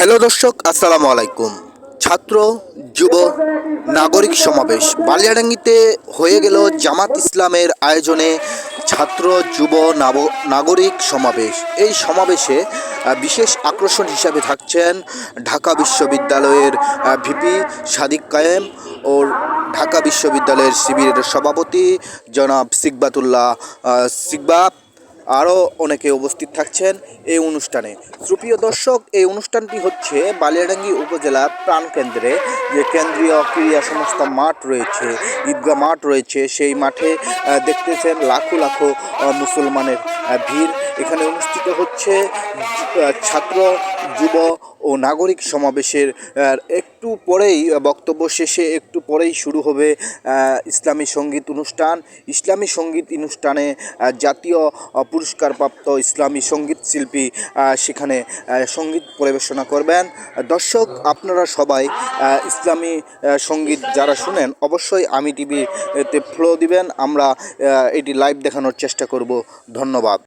Hello দর্শক, আসসালামু আলাইকুম। ছাত্র যুব নাগরিক সমাবেশ বালিয়াডাঙ্গিতে হয়ে গেল জামাত ইসলামের আয়োজনে ছাত্র যুব নাগরিক সমাবেশ। এই সমাবেশে বিশেষ আকর্ষণ হিসাবে থাকছেন ঢাকা বিশ্ববিদ্যালয়ের ভিপি সাদিক কায়েম ও ঢাকা বিশ্ববিদ্যালয়ের শিবিরের সভাপতি জনাব সিকবাতুল্লাহ সিকবা। আরও অনেকে উপস্থিত থাকছেন এই অনুষ্ঠানে। সুপ্রিয় দর্শক, এই অনুষ্ঠানটি হচ্ছে বালিয়াডাঙ্গি উপজেলার প্রাণকেন্দ্রে যে কেন্দ্রীয় ক্রীড়া সংস্থা মাঠ রয়েছে, ঈদগাহ মাঠ রয়েছে, সেই মাঠে দেখতেছেন লাখো লাখো মুসলমানের ভিড়। এখানে অনুষ্ঠিত হচ্ছে ছাত্র যুব ও নাগরিক সমাবেশের একটু পরেই বক্তব্য শেষে একটু পরেই শুরু হবে ইসলামী সঙ্গীত অনুষ্ঠান। ইসলামী সঙ্গীত অনুষ্ঠানে জাতীয় পুরস্কারপ্রাপ্ত ইসলামী সঙ্গীত শিল্পী সেখানে সঙ্গীত পরিবেশনা করবেন। দর্শক, আপনারা সবাই ইসলামী সঙ্গীত যারা শুনেন অবশ্যই আমি টিভিতে ফলো দিবেন। আমরা এটি লাইভ দেখানোর চেষ্টা করব। ধন্যবাদ।